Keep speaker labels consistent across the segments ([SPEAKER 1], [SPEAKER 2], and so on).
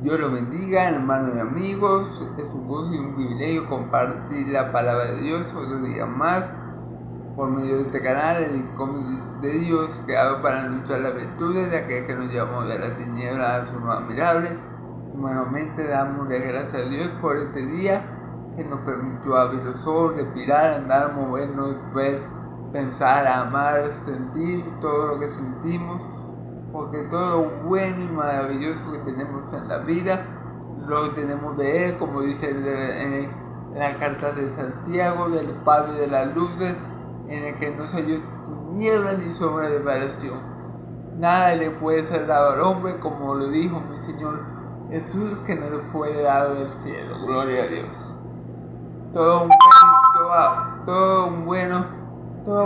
[SPEAKER 1] Dios los bendiga, hermanos y amigos. Es un gozo y un privilegio compartir la palabra de Dios otro día más por medio de este canal, el cómic de Dios creado para luchar las virtudes de aquel que nos llamó de la tiniebla a su luz admirable. Y nuevamente damos gracias a Dios por este día que nos permitió abrir los ojos, respirar, andar, movernos, ver, pensar, amar, sentir todo lo que sentimos. Porque todo lo bueno y maravilloso que tenemos en la vida lo tenemos de Él, como dice en la carta de Santiago, del Padre de las luces, en el que no se halló tiniebla ni sombra de variación. Nada le puede ser dado al hombre, como lo dijo mi Señor Jesús, que no le fue dado del cielo. Gloria a Dios. Toda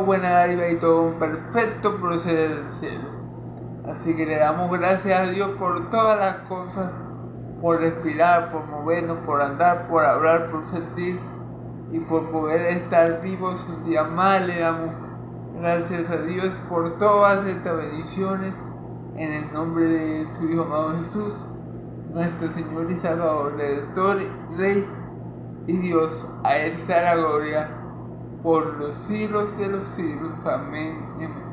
[SPEAKER 1] buena dádiva y todo un perfecto procede del cielo. Así que le damos gracias a Dios por todas las cosas, por respirar, por movernos, por andar, por hablar, por sentir y por poder estar vivos un día más. Le damos gracias a Dios por todas estas bendiciones en el nombre de su Hijo amado Jesús, nuestro Señor y Salvador, Redentor, Rey y Dios. A Él sea la gloria por los siglos de los siglos. Amén. Amén.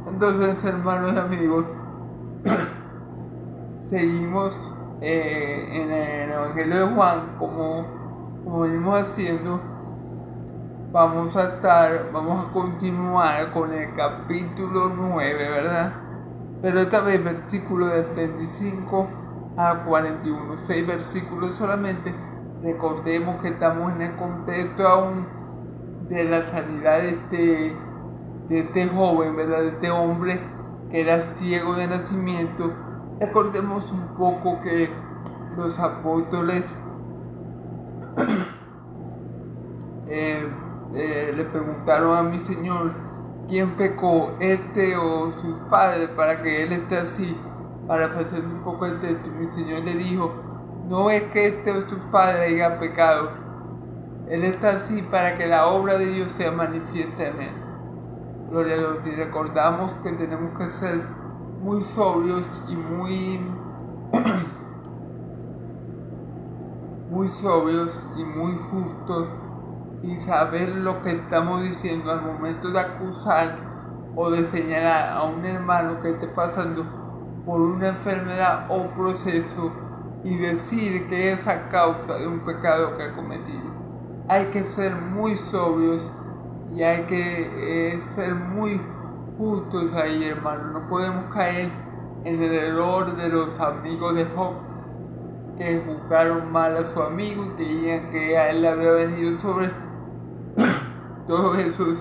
[SPEAKER 1] Entonces, hermanos y amigos, seguimos en el Evangelio de Juan, como venimos haciendo. Vamos a continuar con el capítulo 9, ¿verdad? Pero esta vez versículo del 35 a 41, 6 versículos solamente. Recordemos que estamos en el contexto aún de la sanidad de este joven, ¿verdad? De este hombre que era ciego de nacimiento. Recordemos un poco que los apóstoles le preguntaron a mi Señor quién pecó, este o sus padres, para que él esté así. Para pasar un poco el texto, mi Señor le dijo: no es que este o sus padres hayan pecado, él está así para que la obra de Dios sea manifiesta en él. Gloria a Dios. Y recordamos que tenemos que ser muy sobrios y muy justos y saber lo que estamos diciendo al momento de acusar o de señalar a un hermano que esté pasando por una enfermedad o proceso y decir que es a causa de un pecado que ha cometido. Hay que ser muy sobrios y hay que ser muy justos ahí, hermano. No podemos caer en el error de los amigos de Job, que juzgaron mal a su amigo y creían que a él le había venido sobre todo eso,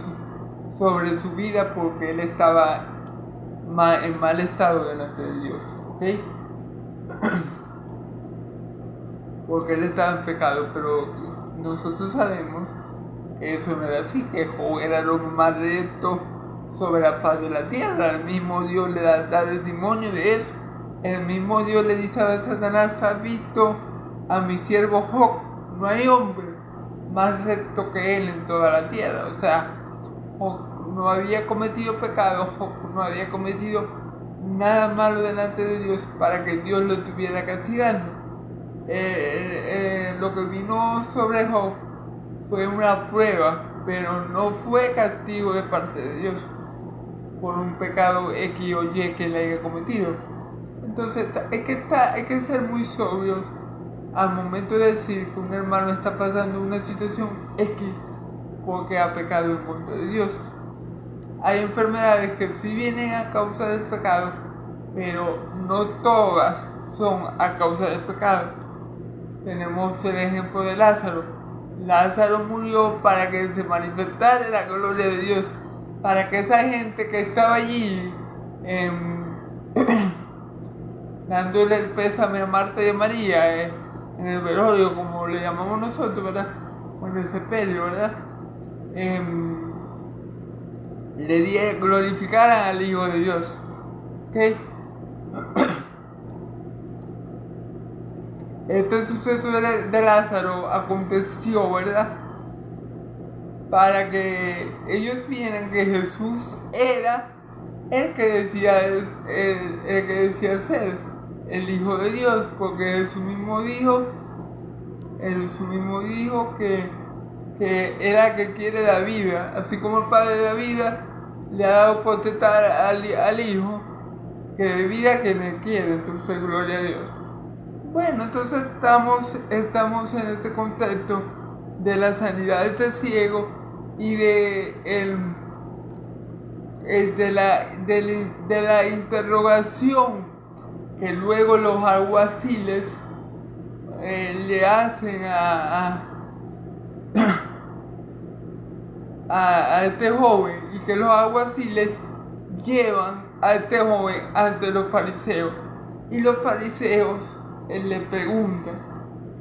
[SPEAKER 1] sobre su vida, porque él estaba en mal estado delante de Dios, ¿ok? Porque él estaba en pecado, pero nosotros sabemos que eso no era así, que Job era lo más recto sobre la faz de la tierra. El mismo Dios le da testimonio de eso. El mismo Dios le dice a Satanás: ¿has visto a mi siervo Job? No hay hombre más recto que él en toda la tierra. O sea, Job no había cometido pecado, Job no había cometido nada malo delante de Dios para que Dios lo estuviera castigando. Lo que vino sobre Job fue una prueba, pero no fue castigo de parte de Dios por un pecado X o Y que le haya cometido. Entonces hay que ser muy sobrios al momento de decir que un hermano está pasando una situación X porque ha pecado en contra de Dios. Hay enfermedades que sí vienen a causa del pecado, pero no todas son a causa del pecado. Tenemos el ejemplo de Lázaro. Lázaro murió para que se manifestara la gloria de Dios, para que esa gente que estaba allí dándole el pésame a Marta y a María en el velorio, como le llamamos nosotros, ¿verdad? O en el sepelio, ¿verdad? Glorificaran al Hijo de Dios, ¿ok? Este suceso de Lázaro aconteció, ¿verdad? Para que ellos vieran que Jesús era el que decía, el que decía ser el Hijo de Dios, porque Jesús mismo dijo que era el que quiere la vida, así como el Padre da vida, le ha dado potestad al Hijo, que de vida que le quiere. Entonces, gloria a Dios. Bueno, entonces estamos en este contexto de la sanidad de este ciego y de la interrogación que luego los alguaciles le hacen a este joven, y que los alguaciles llevan a este joven ante los fariseos, y los fariseos le preguntan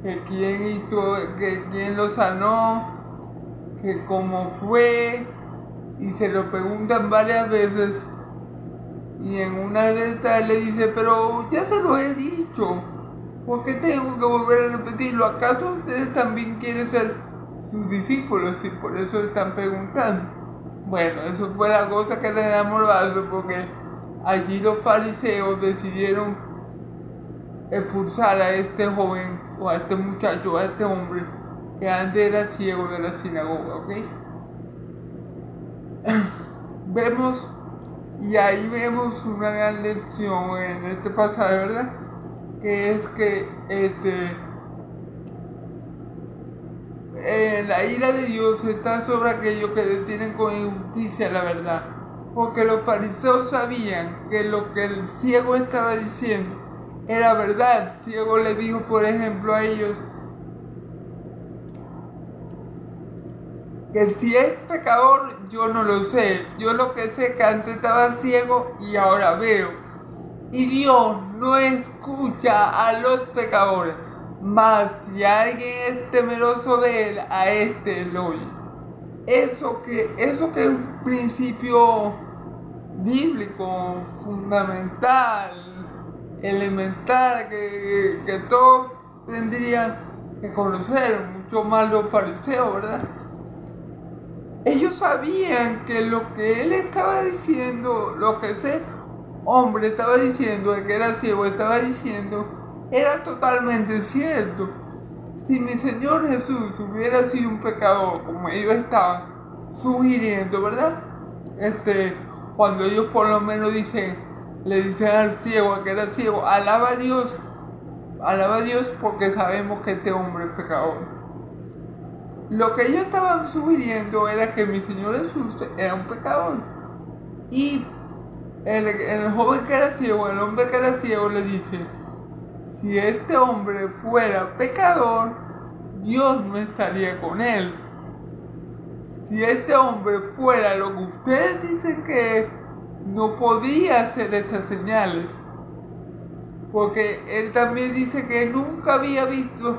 [SPEAKER 1] que quién lo sanó, que cómo fue, y se lo preguntan varias veces, y en una de estas le dice: pero ya se lo he dicho, ¿por qué tengo que volver a repetirlo? ¿Acaso ustedes también quieren ser sus discípulos y por eso están preguntando? Bueno, eso fue la cosa que le enamoró, porque allí los fariseos decidieron expulsar a este joven, o a este muchacho, a este hombre que antes era ciego, de la sinagoga, ¿ok? Ahí vemos una gran lección en este pasaje, ¿verdad? Que es que la ira de Dios está sobre aquellos que detienen con injusticia la verdad, porque los fariseos sabían que lo que el ciego estaba diciendo era verdad. El ciego le dijo, por ejemplo, a ellos que si es pecador, yo no lo sé. Yo lo que sé es que antes estaba ciego y ahora veo. Y Dios no escucha a los pecadores, mas si alguien es temeroso de él, a este lo oye. Eso que es un principio bíblico, fundamental, elemental, que todos tendrían que conocer, mucho más los fariseos, ¿verdad? Ellos sabían que lo que él estaba diciendo, lo que ese hombre estaba diciendo, el que era ciego estaba diciendo, era totalmente cierto. Si mi Señor Jesús hubiera sido un pecador, como ellos estaban sugiriendo, ¿verdad? Cuando ellos por lo menos le dicen al ciego, al que era ciego, alaba a Dios porque sabemos que este hombre es pecador. Lo que ellos estaban sugiriendo era que mi Señor Jesús era un pecador. Y el joven que era ciego, el hombre que era ciego, le dice: si este hombre fuera pecador, Dios no estaría con él. Si este hombre fuera lo que ustedes dicen que es, no podía hacer estas señales. Porque él también dice que nunca había visto,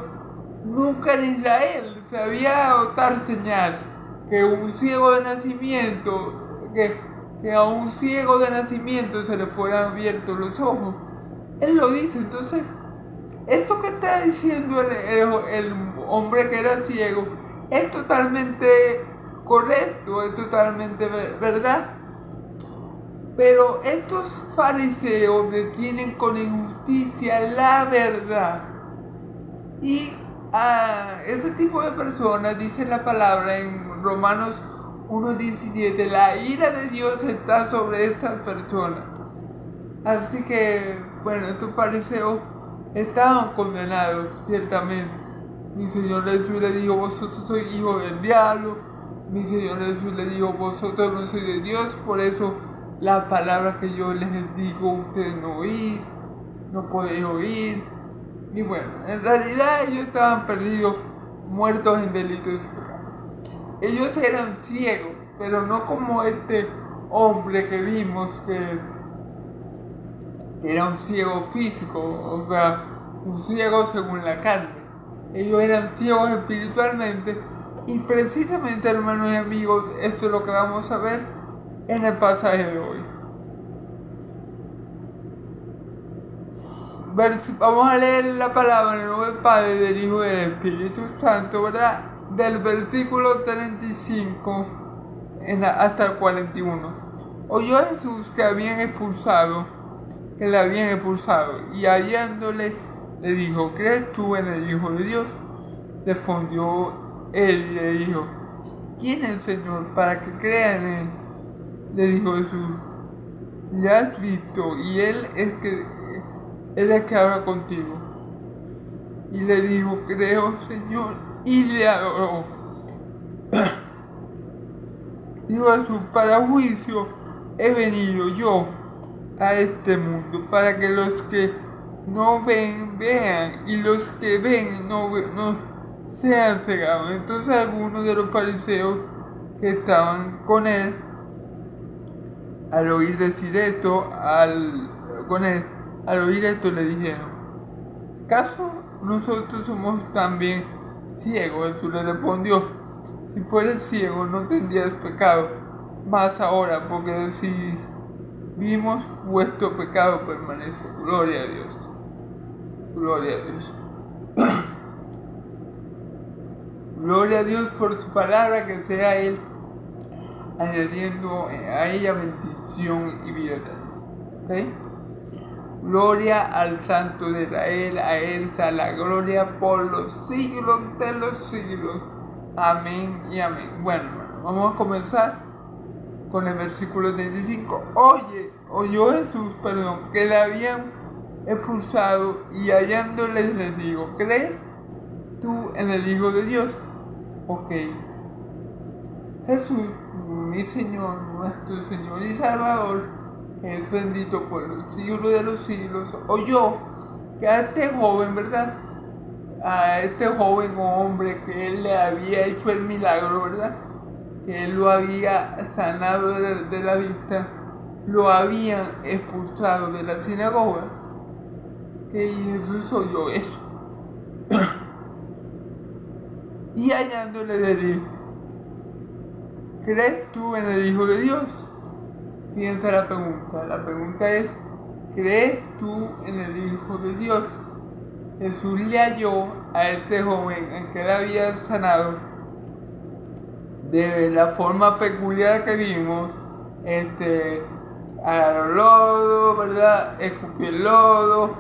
[SPEAKER 1] nunca en Israel se había dado tal señal, que un ciego de nacimiento, que a un ciego de nacimiento se le fueran abiertos los ojos. Él lo dice. Entonces, esto que está diciendo el hombre que era ciego es totalmente correcto, es totalmente verdad. Pero estos fariseos detienen con injusticia la verdad. Y a ese tipo de personas, dice la palabra en Romanos 1:17, la ira de Dios está sobre estas personas. Así que, bueno, estos fariseos estaban condenados, ciertamente. Mi Señor Jesús le dijo: vosotros sois hijos del diablo. Mi Señor Jesús le dijo: vosotros no sois de Dios, por eso las palabras que yo les digo ustedes no oís, no podéis oír. Y bueno, en realidad ellos estaban perdidos, muertos en delitos y pecados. Ellos eran ciegos, pero no como este hombre que vimos, que era un ciego físico, o sea, un ciego según la carne. Ellos eran ciegos espiritualmente, y precisamente, hermanos y amigos, eso es lo que vamos a ver en el pasaje de hoy. Vamos a leer la palabra en el nombre del Padre, del Hijo y del Espíritu Santo, ¿verdad? Del versículo 35 hasta el 41. oyó a Jesús que la habían expulsado, y hallándole le dijo: ¿crees tú en el Hijo de Dios? Respondió él y le dijo: ¿quién es el Señor para que crea en él? Le dijo Jesús: le has visto, y él es que habla contigo. Y le dijo: creo, Señor, y le adoró. Dijo Jesús: para juicio he venido yo a este mundo, para que los que no ven, vean, y los que ven no sean cegados. Entonces algunos de los fariseos que estaban con él, al oír decir esto, al oír esto le dijeron: ¿acaso nosotros somos también ciegos? Jesús le respondió: si fueras ciego no tendrías pecado, mas ahora, porque decís: vimos, vuestro pecado permanece. Gloria a Dios. Gloria a Dios. Gloria a Dios por su palabra, que sea Él añadiendo a ella bendición y vida eterna. ¿Okay? Gloria al Santo de Israel, a Él sea la gloria por los siglos de los siglos. Amén y amén. Bueno, vamos a comenzar con el versículo 35. Oyó Jesús, que le habían expulsado, y hallándoles les digo: ¿crees tú en el Hijo de Dios? Ok. Jesús, mi Señor, nuestro Señor y Salvador, que es bendito por los siglos de los siglos, oyó que a este joven, ¿verdad? A este joven hombre que él le había hecho el milagro, ¿verdad? Que él lo había sanado de la vista, lo habían expulsado de la sinagoga. Que Jesús oyó eso. Y hallándole le dijo: ¿crees tú en el Hijo de Dios? Fíjense la pregunta. La pregunta es: ¿crees tú en el Hijo de Dios? Jesús le halló a este joven en que él había sanado de la forma peculiar que vimos. Agarró lodo, ¿verdad? Escupió el lodo,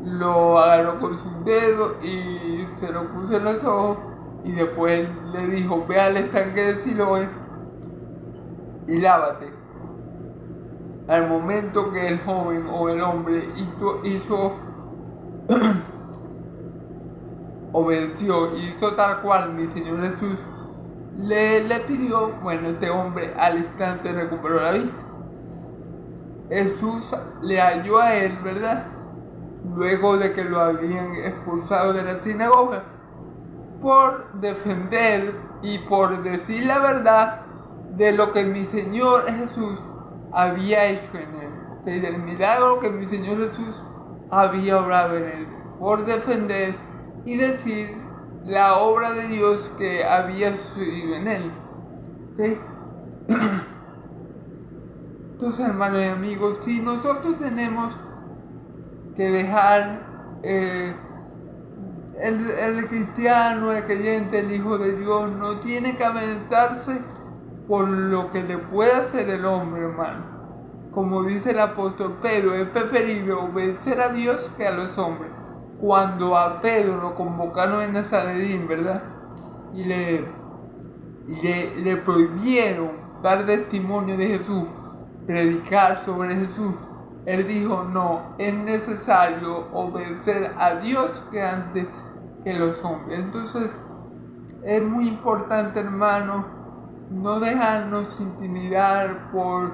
[SPEAKER 1] lo agarró con sus dedos y se lo puso en los ojos, y después le dijo: ve al estanque de Siloé y lávate. Al momento que el joven o el hombre obedeció, hizo tal cual mi Señor Jesús le pidió, bueno, este hombre al instante recuperó la vista. Jesús le halló a él, ¿verdad? Luego de que lo habían expulsado de la sinagoga, por defender y por decir la verdad de lo que mi Señor Jesús había hecho en él, del milagro que mi Señor Jesús había obrado en él, por defender y decir la obra de Dios que había sucedido en él. ¿Okay? Entonces, hermanos y amigos, si nosotros tenemos que dejar el cristiano, el creyente, el Hijo de Dios, no tiene que lamentarse por lo que le pueda hacer el hombre, hermano. Como dice el apóstol Pedro, es preferible obedecer a Dios que a los hombres. Cuando a Pedro lo convocaron en Nazaret, ¿verdad? Y le prohibieron dar testimonio de Jesús, predicar sobre Jesús, él dijo: no, es necesario obedecer a Dios que antes que los hombres. Entonces es muy importante, hermano, no dejarnos intimidar por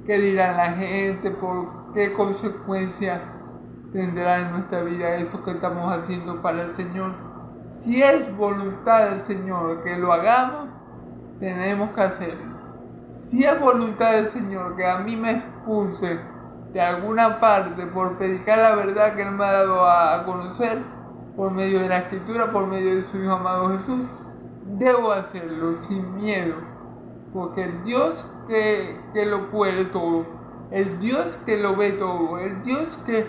[SPEAKER 1] qué dirá la gente, por qué consecuencias tendrá en nuestra vida esto que estamos haciendo para el Señor. Si es voluntad del Señor que lo hagamos, tenemos que hacerlo. Si es voluntad del Señor que a mí me expulse de alguna parte por predicar la verdad que Él me ha dado a conocer por medio de la Escritura, por medio de su Hijo amado Jesús, debo hacerlo sin miedo, porque el Dios que lo puede todo, el Dios que lo ve todo, el Dios que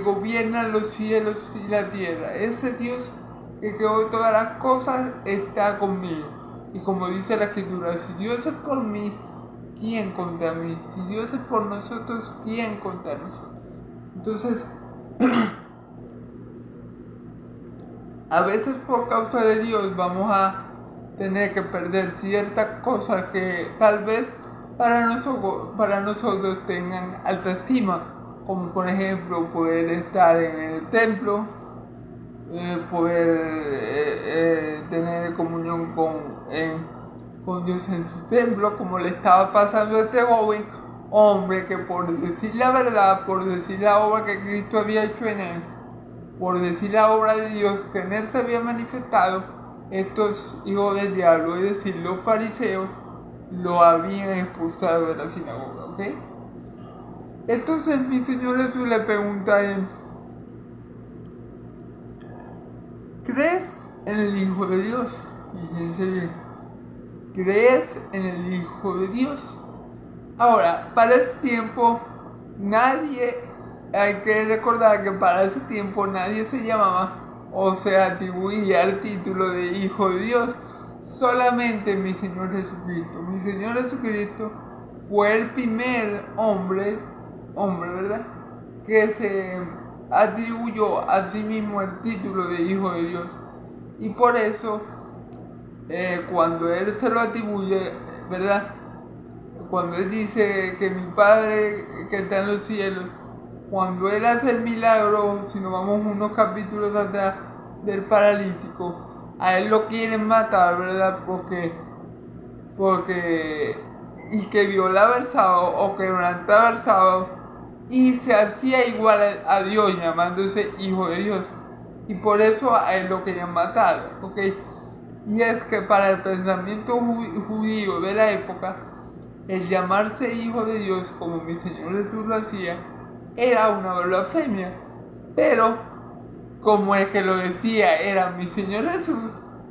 [SPEAKER 1] gobierna los cielos y la tierra, ese Dios que creó todas las cosas está conmigo. Y como dice la Escritura, si Dios es por mí, ¿quién contra mí? Si Dios es por nosotros, ¿quién contra nosotros? Entonces, a veces por causa de Dios vamos a tener que perder ciertas cosas que tal vez para nosotros tengan alta estima, como por ejemplo poder estar en el templo, poder tener comunión con Dios en su templo, como le estaba pasando a este joven hombre que por decir la verdad, por decir la obra que Cristo había hecho en él, por decir la obra de Dios que en él se había manifestado, estos hijos del diablo, es decir, los fariseos, lo habían expulsado de la sinagoga, ¿ok? Entonces mi Señor Jesús le pregunta a él, ¿crees en el Hijo de Dios? Fíjense bien, ¿crees en el Hijo de Dios? Ahora, para ese tiempo, hay que recordar que para ese tiempo nadie se llamaba o se atribuía el título de Hijo de Dios, solamente mi Señor Jesucristo. Mi Señor Jesucristo fue el primer hombre, ¿verdad?, que se atribuyó a sí mismo el título de Hijo de Dios. Y por eso, cuando Él se lo atribuye, ¿verdad?, cuando Él dice que mi Padre que está en los cielos, cuando Él hace el milagro, si nos vamos unos capítulos atrás del paralítico, a Él lo quieren matar, ¿verdad? Y que violaba el sábado o quebrantaba el sábado y se hacía igual a Dios, llamándose Hijo de Dios. Y por eso a Él lo querían matar, ¿ok? Y es que para el pensamiento judío de la época, el llamarse Hijo de Dios, como mi Señor Jesús lo hacía, era una blasfemia. Pero, como el que lo decía era mi Señor Jesús,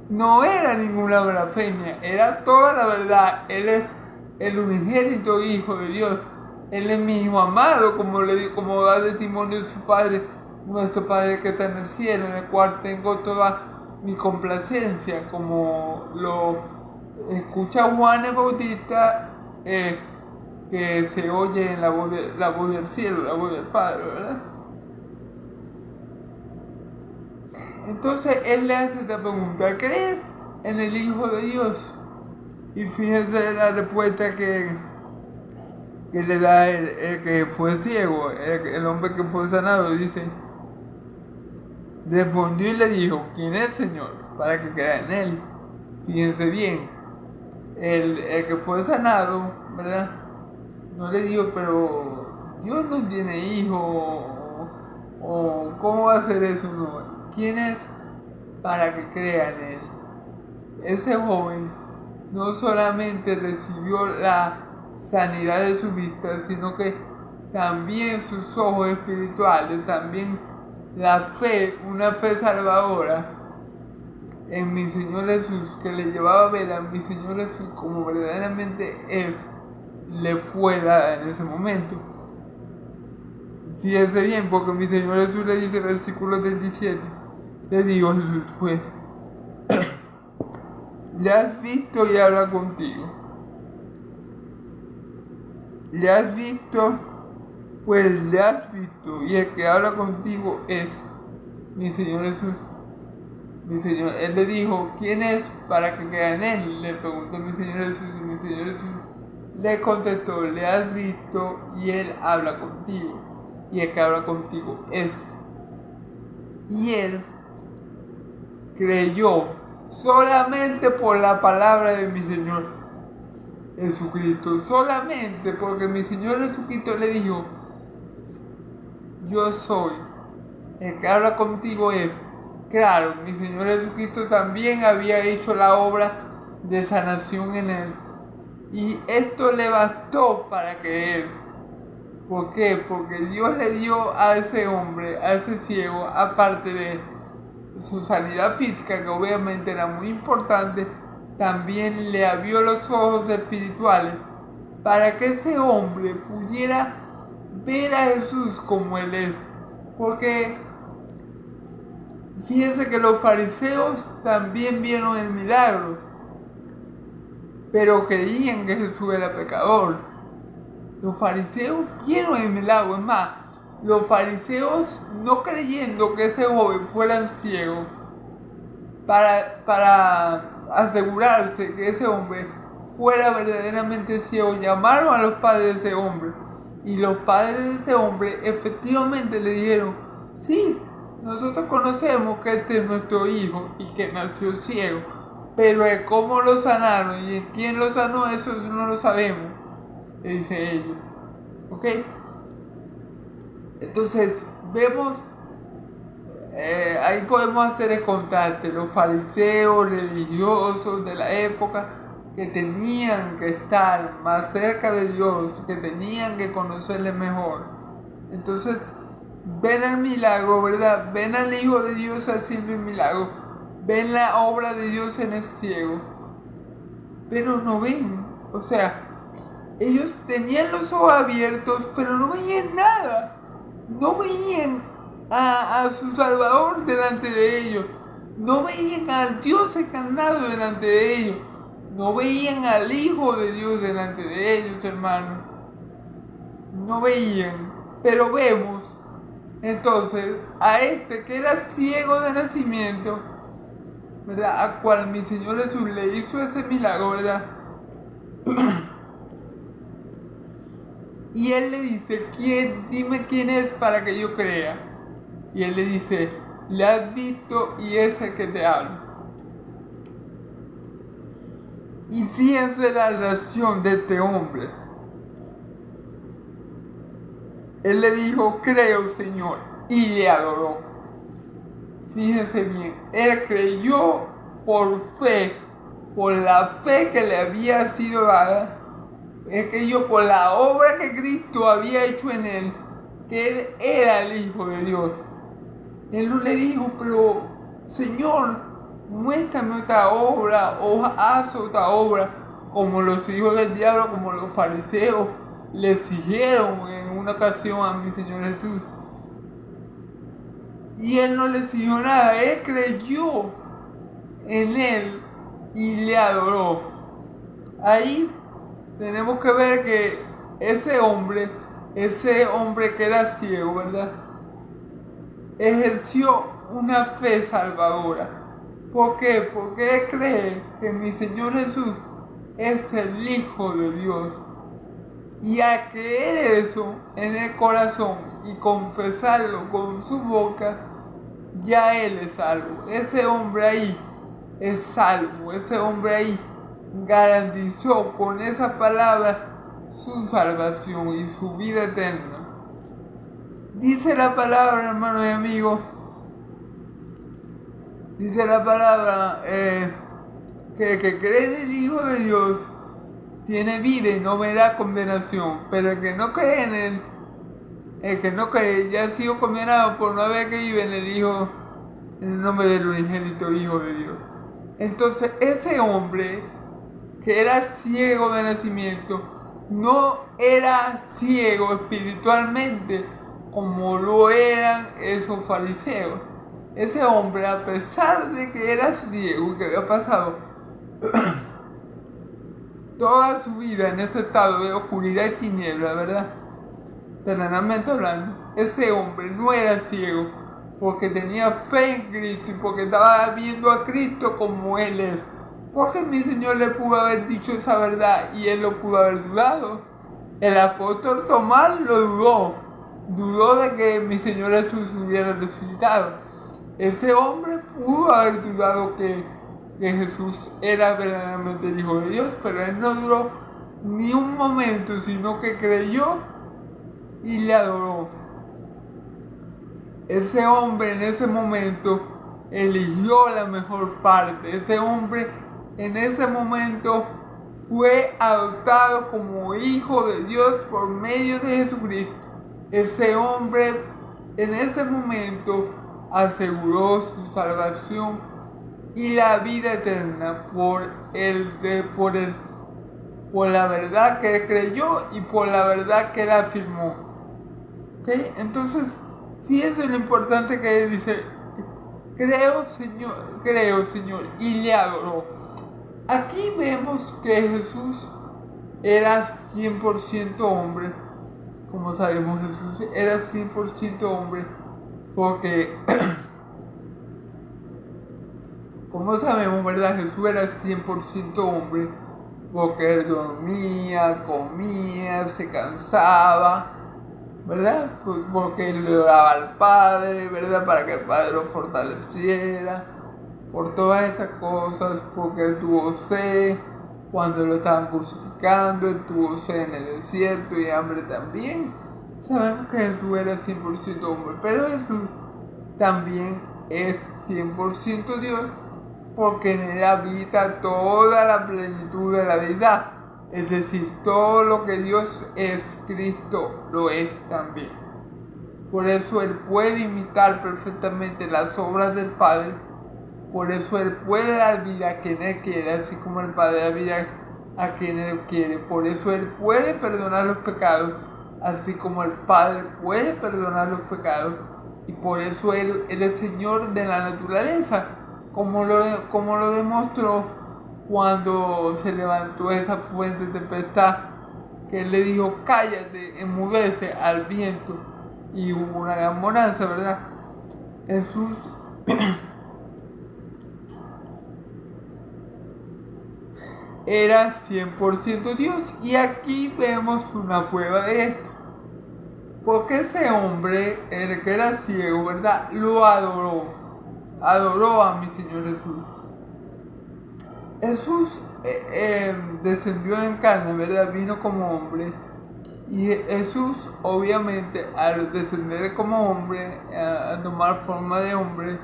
[SPEAKER 1] no era ninguna blasfemia, era toda la verdad. Él es el unigénito Hijo de Dios. Él es mi Hijo amado, como da testimonio de su Padre, nuestro Padre que está en el cielo, en el cual tengo toda mi complacencia, como lo escucha Juan el Bautista, que se oye en la voz del cielo, la voz del Padre, ¿verdad? Entonces Él le hace esta pregunta, ¿crees en el Hijo de Dios? Y fíjense la respuesta que le da el que fue ciego, el hombre que fue sanado. Dice, respondió y le dijo, ¿quién es, Señor?, para que crea en Él. Fíjense bien, el que fue sanado, ¿verdad?, no le dijo, pero Dios no tiene hijo, o ¿cómo va a ser eso? No. ¿Quién es para que crea en Él? Ese joven no solamente recibió la sanidad de su vista, sino que también sus ojos espirituales, también la fe, una fe salvadora en mi Señor Jesús, que le llevaba a ver a mi Señor Jesús como verdaderamente es, le fue dada en ese momento. Fíjese bien, porque mi Señor Jesús le dice, versículo 37, le dijo Jesús, pues, le has visto y habla contigo. Le has visto, pues le has visto, y el que habla contigo es mi Señor Jesús. Mi Señor, Él le dijo, ¿quién es para que crea en Él? Le preguntó mi Señor Jesús, y mi Señor Jesús le contestó, le has visto y Él habla contigo, y el que habla contigo es. Y Él creyó solamente por la palabra de mi Señor Jesucristo, solamente porque mi Señor Jesucristo le dijo, yo soy, el que habla contigo es. Claro, mi Señor Jesucristo también había hecho la obra de sanación en Él, y esto le bastó para creer. ¿Por qué? Porque Dios le dio a ese hombre, a ese ciego, aparte de su sanidad física, que obviamente era muy importante, también le abrió los ojos espirituales para que ese hombre pudiera ver a Jesús como Él es. Porque fíjense que los fariseos también vieron el milagro, pero creían que Jesús era pecador. Los fariseos vieron el milagro. Es más, los fariseos, no creyendo que ese joven fuera ciego, para asegurarse que ese hombre fuera verdaderamente ciego, llamaron a los padres de ese hombre. Y los padres de ese hombre efectivamente le dijeron: sí, nosotros conocemos que este es nuestro hijo y que nació ciego, pero de cómo lo sanaron y en quién lo sanó, eso no lo sabemos, le dice ellos. ¿Ok? Entonces vemos, ahí podemos hacer el contraste. Los fariseos religiosos de la época, que tenían que estar más cerca de Dios, que tenían que conocerle mejor. Entonces ven el milagro, ¿verdad? Ven al Hijo de Dios haciendo el milagro, ven la obra de Dios en el ciego, pero no ven. O sea, ellos tenían los ojos abiertos, pero no veían nada. No veían a su Salvador delante de ellos. No veían al Dios encarnado delante de ellos. No veían al Hijo de Dios delante de ellos, hermanos. No veían. Pero vemos entonces a este que era ciego de nacimiento, ¿verdad? A cual mi Señor Jesús le hizo ese milagro, ¿verdad? Y él le dice: dime quién es para que yo crea. Y él le dice: le has visto y es el que te habla. Y fíjense la reacción de este hombre. Él le dijo: creo, Señor, y le adoró. Fíjense bien, él creyó por fe, por la fe que le había sido dada. Él creyó por la obra que Cristo había hecho en él, que él era el Hijo de Dios. Él no le dijo: pero Señor, muéstrame otra obra o haz otra obra, como los hijos del diablo, como los fariseos le exigieron en una ocasión a mi Señor Jesús. Y él no le exigió nada, él creyó en él y le adoró. Ahí tenemos que ver que ese hombre que era ciego, ¿verdad?, ejerció una fe salvadora. ¿Por qué? Porque él cree que mi Señor Jesús es el Hijo de Dios. Y al creer eso en el corazón y confesarlo con su boca, ya él es salvo. Ese hombre ahí es salvo. Ese hombre ahí garantizó con esa palabra su salvación y su vida eterna. Dice la palabra, hermanos y amigos, dice la palabra que el que cree en el Hijo de Dios tiene vida y no verá condenación, pero el que no cree en él, el que no cree, ya ha sido condenado por no haber creído en el Hijo, en el nombre del unigénito Hijo de Dios. Entonces ese hombre que era ciego de nacimiento no era ciego espiritualmente como lo eran esos fariseos. Ese hombre, a pesar de que era ciego y que había pasado toda su vida en ese estado de oscuridad y tiniebla, ¿verdad?, terrenalmente hablando, ese hombre no era ciego porque tenía fe en Cristo y porque estaba viendo a Cristo como Él es. Porque mi Señor le pudo haber dicho esa verdad y él lo pudo haber dudado. El apóstol Tomás lo dudó de que mi Señor Jesús hubiera resucitado. Ese hombre pudo haber dudado que Jesús era verdaderamente el Hijo de Dios, pero él no dudó ni un momento, sino que creyó y le adoró. Ese hombre en ese momento eligió la mejor parte. Ese hombre en ese momento fue adoptado como hijo de Dios por medio de Jesucristo. Ese hombre en ese momento aseguró su salvación y la vida eterna por la verdad que él creyó y por la verdad que él afirmó. ¿Okay? Entonces, fíjense lo importante que él dice: creo, Señor, y le adoró. Aquí vemos que Jesús era 100% hombre. Como sabemos, Jesús era 100% hombre porque, como sabemos, ¿verdad? Jesús era 100% hombre porque él dormía, comía, se cansaba, ¿verdad? Porque él le oraba al Padre, ¿verdad? Para que el Padre lo fortaleciera, por todas estas cosas, porque él tuvo sed cuando lo estaban crucificando, él tuvo sed en el desierto y hambre también. Sabemos que Jesús era 100% hombre, pero Jesús también es 100% Dios, porque en él habita toda la plenitud de la deidad. Es decir, todo lo que Dios es, Cristo lo es también. Por eso Él puede imitar perfectamente las obras del Padre. Por eso Él puede dar vida a quien Él quiere, así como el Padre da vida a quien Él quiere. Por eso Él puede perdonar los pecados, así como el Padre puede perdonar los pecados. Y por eso Él es Señor de la naturaleza, como lo demostró cuando se levantó esa fuente de tempestad, que Él le dijo, cállate, enmudece al viento, y hubo una gran bonanza, ¿verdad? Jesús era 100% Dios, y aquí vemos una prueba de esto. Porque ese hombre, el que era ciego, ¿verdad? Lo adoró a mi Señor Jesús. Jesús descendió en carne, ¿verdad? Vino como hombre. Y Jesús, obviamente, al descender como hombre, a tomar forma de hombre,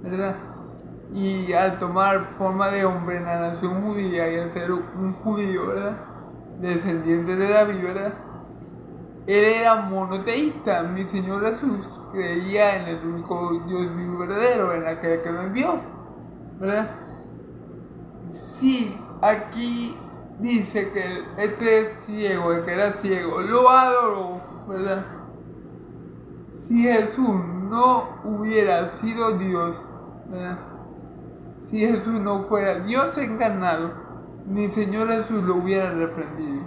[SPEAKER 1] ¿verdad? Y al tomar forma de hombre en la nación judía y al ser un judío, ¿verdad? Descendiente de David, ¿verdad? Él era monoteísta. Mi Señor Jesús creía en el único Dios vivo y verdadero, en aquel que lo envió, ¿verdad? Sí, aquí dice que este ciego, el que era ciego, lo adoró, ¿verdad? Si Jesús no hubiera sido Dios, ¿verdad? Si Jesús no fuera Dios encarnado, mi Señor Jesús lo hubiera reprendido.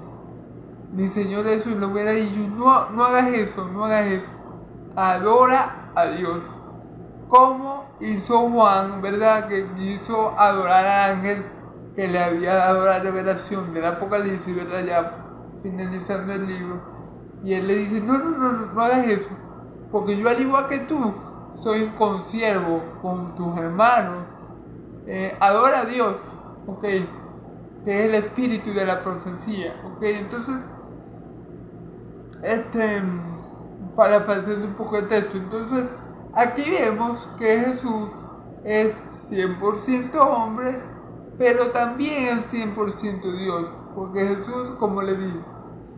[SPEAKER 1] Mi Señor Jesús le hubiera dicho, no hagas eso, no hagas eso. Adora a Dios. Como hizo Juan, ¿verdad? Que quiso adorar al ángel que le había dado la revelación del Apocalipsis, ¿verdad? Ya finalizando el libro. Y él le dice, no hagas eso. Porque yo, al igual que tú, soy un consiervo con tus hermanos. Adora a Dios, ¿ok? Que es el espíritu de la profecía, ¿ok? Entonces, para hacer un poco el texto, entonces, aquí vemos que Jesús es 100% hombre, pero también es 100% Dios, porque Jesús, como le dije,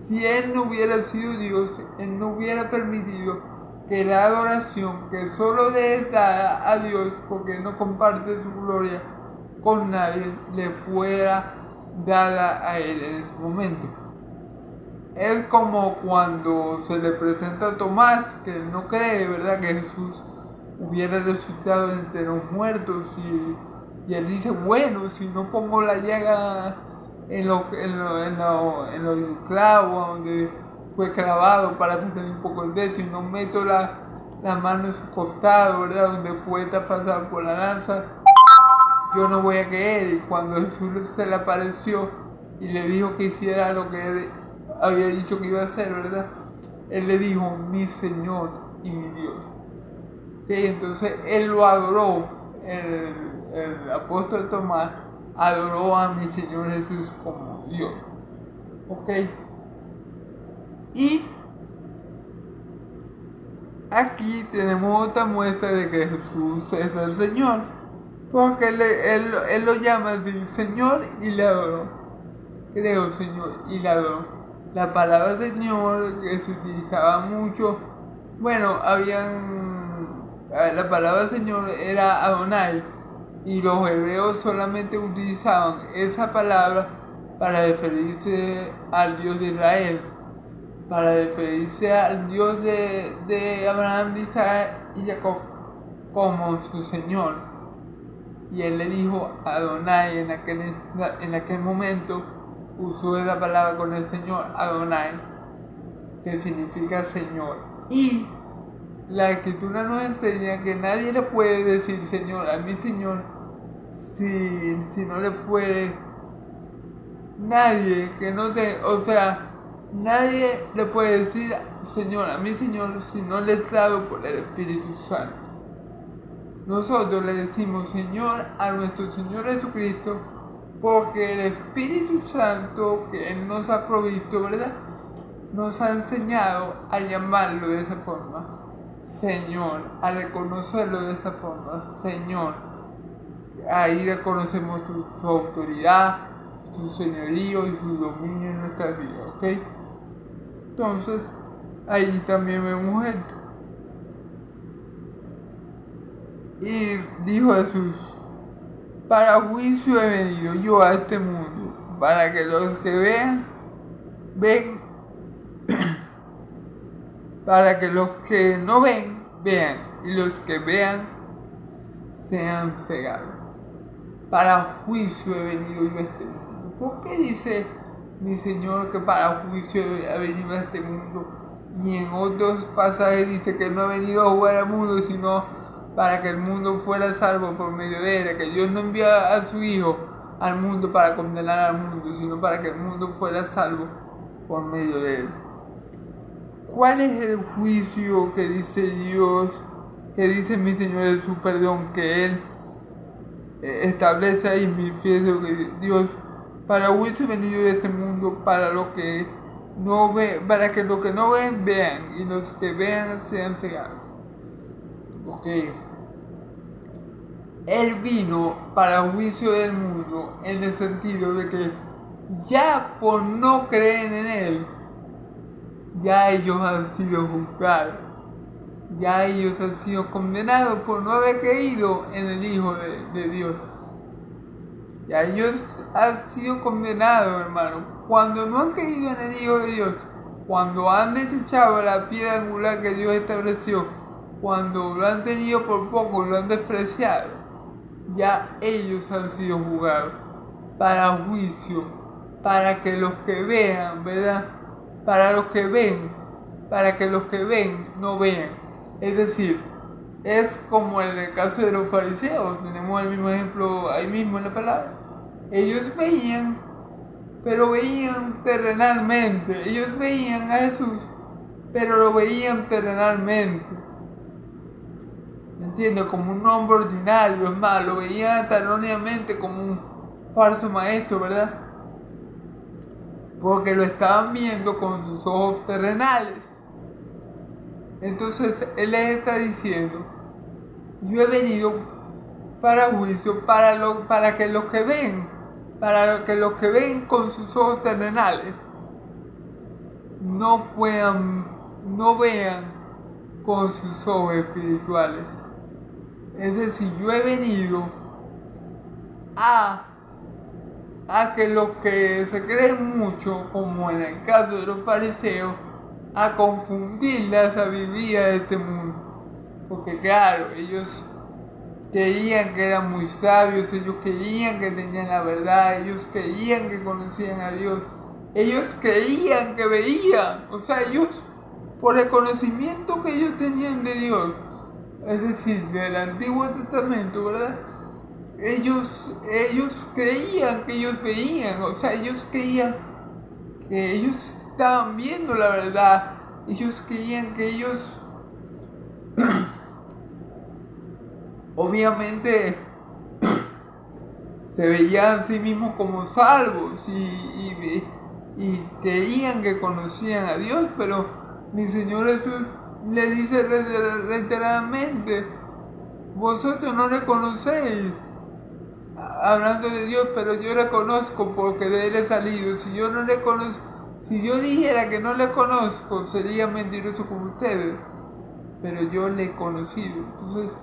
[SPEAKER 1] si Él no hubiera sido Dios, Él no hubiera permitido que la adoración que solo le es dada a Dios, porque no comparte su gloria con nadie, le fuera dada a Él en ese momento. Es como cuando se le presenta a Tomás, que no cree, ¿verdad?, que Jesús hubiera resucitado entre los muertos, y él dice, bueno, si no pongo la llaga en los clavos donde fue clavado para hacer un poco el dedo, y no meto la mano en su costado, ¿verdad?, donde fue traspasado por la lanza, yo no voy a creer. Y cuando Jesús se le apareció y le dijo que hiciera lo que él había dicho que iba a hacer, ¿verdad?, él le dijo, mi Señor y mi Dios. Entonces él lo adoró, el apóstol Tomás adoró a mi Señor Jesús como Dios. ¿Ok? Y aquí tenemos otra muestra de que Jesús es el Señor, porque él lo llama así, Señor, y le adoró. Creo, Señor, y le adoró. La palabra Señor que se utilizaba mucho, bueno, la palabra Señor era Adonai, y los hebreos solamente utilizaban esa palabra para referirse al Dios de Israel, para referirse al Dios de Abraham, de Isaac y Jacob como su Señor. Y él le dijo Adonai en aquel momento, usó esa palabra con el Señor, Adonai, que significa Señor. Y la Escritura nos enseña que nadie le puede decir Señor a mi Señor si no le fuere nadie que no te, o sea, nadie le puede decir Señor a mi Señor si no le es dado por el Espíritu Santo. Nosotros le decimos Señor a nuestro Señor Jesucristo porque el Espíritu Santo que Él nos ha provisto, ¿verdad?, nos ha enseñado a llamarlo de esa forma, Señor, a reconocerlo de esa forma, Señor. Ahí reconocemos tu autoridad, su señorío y su dominio en nuestra vida, ¿ok? Entonces, ahí también vemos esto. Y dijo Jesús, para juicio he venido yo a este mundo, para que los que ven, para que los que no ven, vean, y los que vean, sean cegados. Para juicio he venido yo a este mundo. ¿Por qué dice mi Señor que para juicio ha venido a este mundo? Y en otros pasajes dice que no ha venido a jugar al mundo, sino para que el mundo fuera salvo por medio de él, que Dios no envió a su Hijo al mundo para condenar al mundo, sino para que el mundo fuera salvo por medio de él. ¿Cuál es el juicio que dice Dios, que dice mi Señor Jesús, perdón, que Él establece ahí, mi fiel que Dios, para juicio he venido de este mundo, para lo que no ve, para que los que no ven, vean, y los que vean sean cegados? Ok. Él vino para juicio del mundo en el sentido de que ya por no creer en Él, ya ellos han sido juzgados, ya ellos han sido condenados por no haber creído en el Hijo de Dios. Ya ellos han sido condenados, hermano, cuando no han creído en el Hijo de Dios, cuando han desechado la piedra angular que Dios estableció, cuando lo han tenido por poco y lo han despreciado. Ya ellos han sido juzgados para juicio, para que los que vean, ¿verdad? Para los que ven, para que los que ven no vean. Es decir, es como en el caso de los fariseos, tenemos el mismo ejemplo ahí mismo en la palabra. Ellos veían, pero veían terrenalmente. Ellos veían a Jesús, pero lo veían terrenalmente. Entiendo, como un hombre ordinario, es más, lo veían erróneamente como un falso maestro, ¿verdad? Porque lo estaban viendo con sus ojos terrenales. Entonces Él les está diciendo, yo he venido para juicio, para que los que ven con sus ojos terrenales no vean con sus ojos espirituales. Es decir, yo he venido a que los que se creen mucho, como en el caso de los fariseos, a confundir la sabiduría de este mundo. Porque claro, ellos creían que eran muy sabios, ellos creían que tenían la verdad, ellos creían que conocían a Dios, ellos creían que veían, o sea, ellos, por el conocimiento que ellos tenían de Dios, es decir, del Antiguo Testamento, ¿verdad? Ellos creían que ellos veían, o sea, ellos creían que ellos estaban viendo la verdad, ellos creían que ellos obviamente se veían a sí mismos como salvos y creían que conocían a Dios, pero mi Señor Jesús le dice reiteradamente, vosotros no le conocéis, hablando de Dios, pero yo le conozco porque de Él he salido. Si yo dijera que no le conozco, sería mentiroso como ustedes, pero yo le he conocido. Entonces,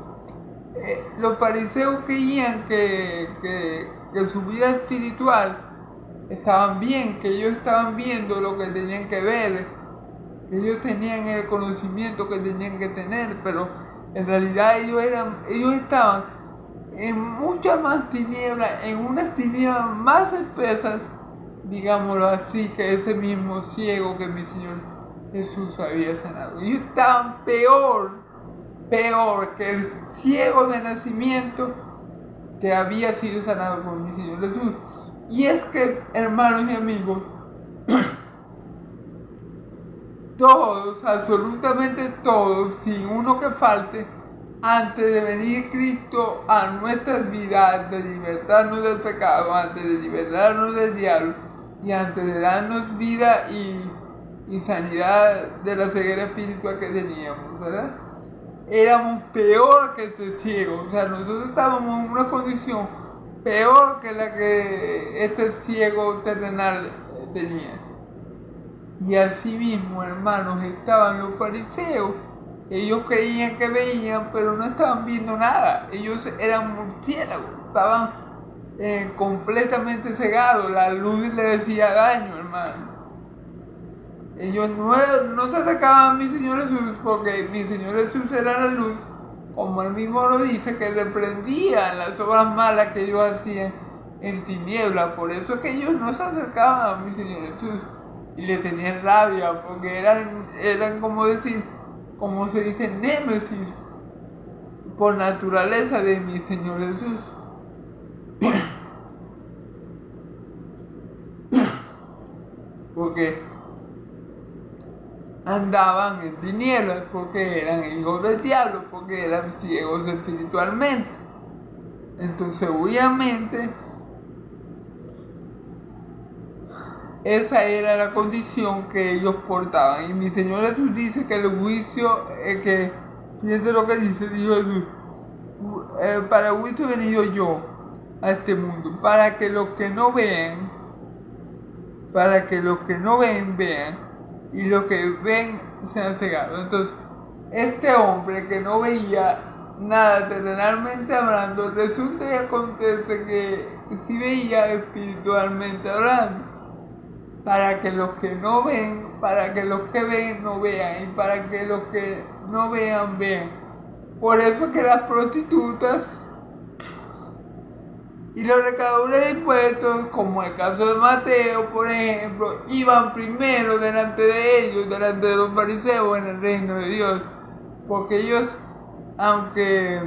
[SPEAKER 1] los fariseos creían que su vida espiritual estaban bien, que ellos estaban viendo lo que tenían que ver, que ellos tenían el conocimiento que tenían que tener, pero en realidad ellos estaban en muchas más tinieblas, en unas tinieblas más espesas digámoslo así, que ese mismo ciego que mi Señor Jesús había sanado. Ellos estaban peor que el ciego de nacimiento que había sido sanado por mi Señor Jesús. Y es que, hermanos y amigos, todos, absolutamente todos, sin uno que falte, antes de venir Cristo a nuestras vidas, de libertarnos del pecado, antes de libertarnos del diablo y antes de darnos vida y sanidad de la ceguera espiritual que teníamos, ¿verdad? Éramos peor que este ciego, o sea, nosotros estábamos en una condición peor que la que este ciego terrenal tenía. Y así mismo, hermanos, estaban los fariseos. Ellos creían que veían, pero no estaban viendo nada. Ellos eran murciélagos, estaban completamente cegados. La luz les decía daño, hermano. Ellos no se acercaban a mi Señor Jesús porque mi Señor Jesús era la luz, como él mismo lo dice, que reprendían las obras malas que ellos hacían en tinieblas. Por eso es que ellos no se acercaban a mi Señor Jesús y le tenían rabia, porque eran como decir, como se dice, némesis por naturaleza de mi Señor Jesús. Porque andaban en tinieblas, porque eran hijos del diablo, porque eran ciegos espiritualmente. Entonces, obviamente, esa era la condición que ellos portaban. Y mi Señor Jesús dice que el juicio, fíjense lo que dijo Jesús, para el juicio he venido yo a este mundo, para que los que no vean, vean, y los que ven sean cegados. Entonces, este hombre que no veía nada terrenalmente hablando, resulta y acontece que sí veía espiritualmente hablando. Para que los que no ven, para que los que ven no vean, y para que los que no vean, vean. Por eso que las prostitutas y los recaudadores de impuestos, como el caso de Mateo, por ejemplo, iban primero delante de ellos, delante de los fariseos en el reino de Dios. Porque ellos, aunque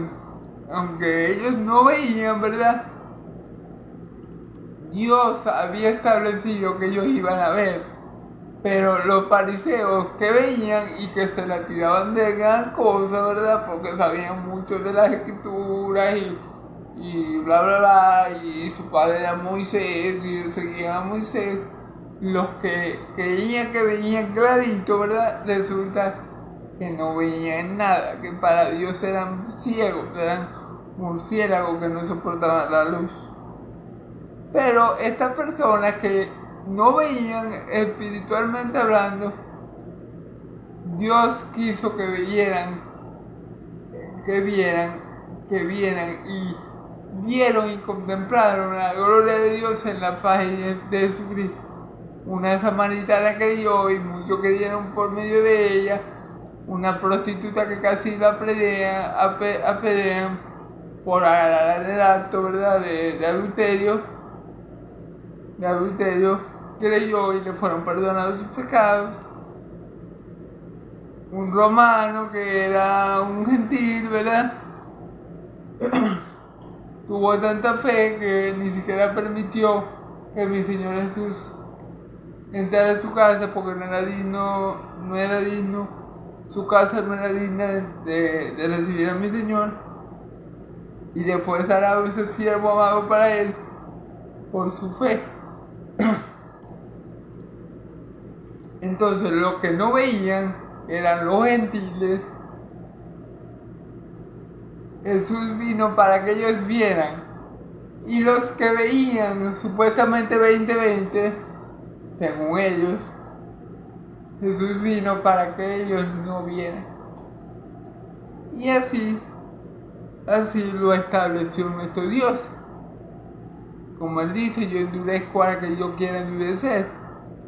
[SPEAKER 1] ellos no veían, ¿verdad?, Dios había establecido que ellos iban a ver. Pero los fariseos que veían y que se la tiraban de gran cosa, ¿verdad?, porque sabían mucho de las escrituras y bla bla bla, y su padre era Moisés y seguían a Moisés, los que creían que veían clarito, ¿verdad?, resulta que no veían nada, que para Dios eran ciegos, eran murciélagos que no soportaban la luz. Pero estas personas que no veían espiritualmente hablando, Dios quiso que vieran y vieron y contemplaron la gloria de Dios en la faz de Jesucristo. Una samaritana creyó y muchos creyeron por medio de ella. Una prostituta que casi la apedrean por agarrar el acto, ¿verdad?, de adulterio, creyó y le fueron perdonados sus pecados. Un romano que era un gentil, ¿verdad?, tuvo tanta fe que ni siquiera permitió que mi Señor Jesús entrara a su casa porque no era digno, su casa no era digna de recibir a mi Señor, y le fue sanado ese siervo amado para él por su fe. Entonces los que no veían eran los gentiles. Jesús vino para que ellos vieran, y los que veían supuestamente 20-20, según ellos, Jesús vino para que ellos no vieran. Y así lo estableció nuestro Dios. Como él dice, yo endurezco a que yo quiera endurecer,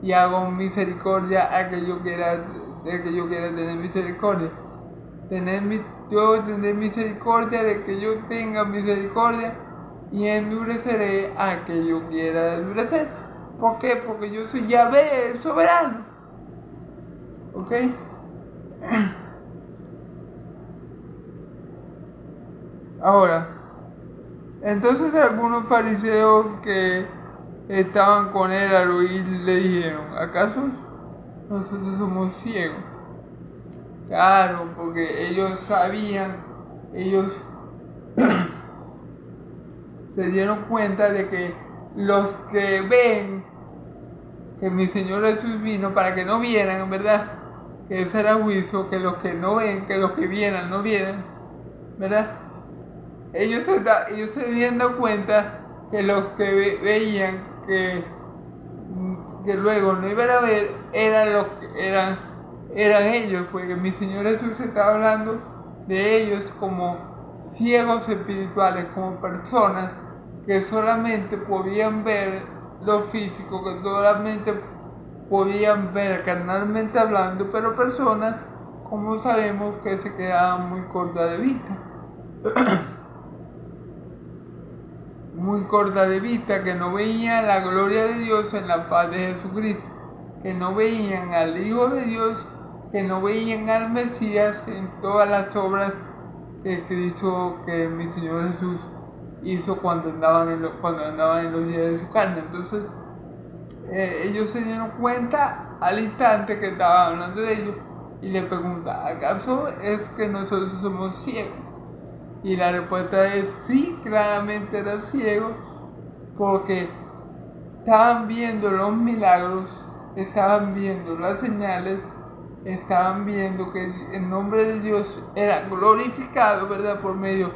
[SPEAKER 1] y hago misericordia a que yo quiera tener misericordia. Yo tendré misericordia de que yo tenga misericordia, y endureceré a que yo quiera endurecer. ¿Por qué? Porque yo soy Yahvé, el soberano. ¿Ok? Ahora, entonces algunos fariseos que estaban con él al oír le dijeron, ¿acaso nosotros somos ciegos? Claro, porque ellos sabían, ellos se dieron cuenta de que los que ven que mi Señor Jesús vino para que no vieran, ¿verdad? Que ese era juicio, que los que no ven, que los que vieran no vieran, ¿verdad? Ellos se habían dado cuenta que los que veían que luego no iban a ver eran ellos, porque mi Señor Jesús estaba hablando de ellos como ciegos espirituales, como personas que solamente podían ver lo físico, que solamente podían ver carnalmente hablando, pero personas, como sabemos, que se quedaban muy cortas de vista. Muy corta de vista, que no veían la gloria de Dios en la faz de Jesucristo, que no veían al Hijo de Dios, que no veían al Mesías en todas las obras que Cristo, que mi Señor Jesús hizo cuando andaban en los días de su carne. Entonces ellos se dieron cuenta al instante que estaba hablando de ellos y le preguntan, ¿acaso es que nosotros somos ciegos? Y la respuesta es sí, claramente eran ciegos, porque estaban viendo los milagros, estaban viendo las señales, estaban viendo que el nombre de Dios era glorificado, ¿verdad?, por medio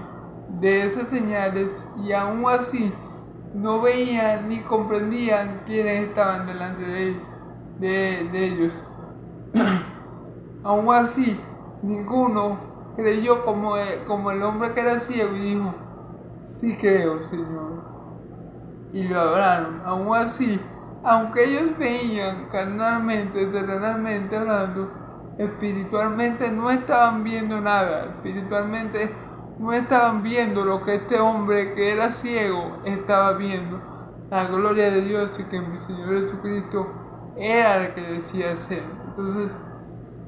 [SPEAKER 1] de esas señales, y aún así no veían ni comprendían quiénes estaban delante de ellos. Aún así, ninguno creyó como el hombre que era ciego y dijo, sí creo, Señor. Y lo adoraron. Aún así, aunque ellos veían carnalmente, terrenalmente hablando, espiritualmente no estaban viendo nada. Espiritualmente no estaban viendo lo que este hombre que era ciego estaba viendo. La gloria de Dios y que mi Señor Jesucristo era el que decía ser. Entonces,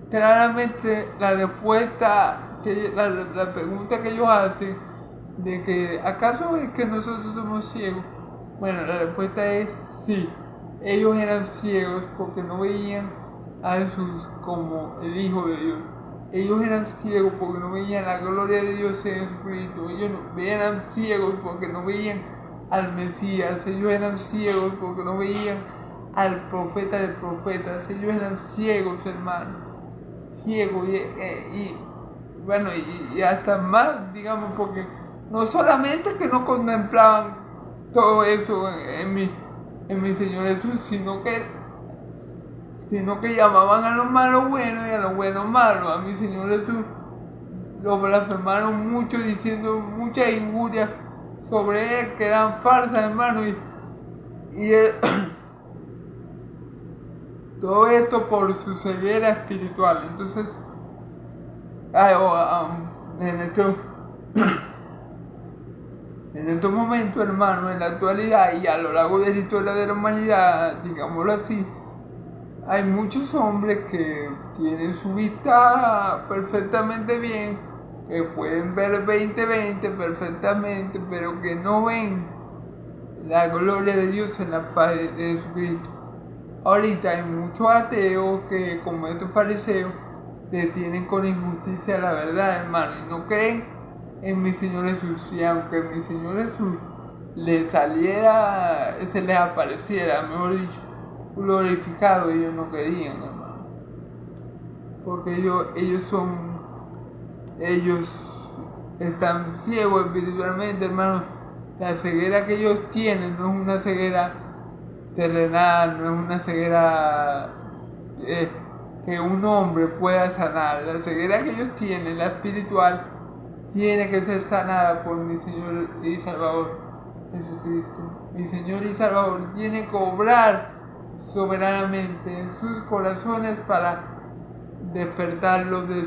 [SPEAKER 1] claramente la respuesta, la pregunta que ellos hacen de que ¿acaso es que nosotros somos ciegos? Bueno, la respuesta es sí. Ellos eran ciegos porque no veían a Jesús como el Hijo de Dios. Ellos eran ciegos porque no veían la gloria de Dios en Jesucristo. Ellos eran ciegos porque no veían al Mesías. Ellos eran ciegos porque no veían al profeta de profetas. Ellos eran ciegos, hermano. Ciegos y hasta más, digamos, porque no solamente que no contemplaban todo eso en mi Señor Jesús, sino que llamaban a los malos buenos y a los buenos malos. A mi Señor Jesús lo blasfemaron mucho, diciendo muchas injurias sobre él que eran falsas, hermano, y él, todo esto por su ceguera espiritual. Entonces, en estos momentos, hermano, en la actualidad y a lo largo de la historia de la humanidad, digámoslo así, hay muchos hombres que tienen su vista perfectamente bien, que pueden ver 20/20 perfectamente, pero que no ven la gloria de Dios en la faz de Jesucristo. Ahorita hay muchos ateos que, como estos fariseos, detienen con injusticia la verdad, hermano, y no creen en mi Señor Jesús. Y aunque mi Señor Jesús les saliera, se les apareciera, mejor dicho, glorificado, ellos no querían, hermano, porque ellos están ciegos espiritualmente, hermano. La ceguera que ellos tienen no es una ceguera terrenal, no es una ceguera que un hombre pueda sanar. La ceguera que ellos tienen, la espiritual, tiene que ser sanada por mi Señor y Salvador Jesucristo. Mi Señor y Salvador tiene que obrar soberanamente en sus corazones para despertarlos de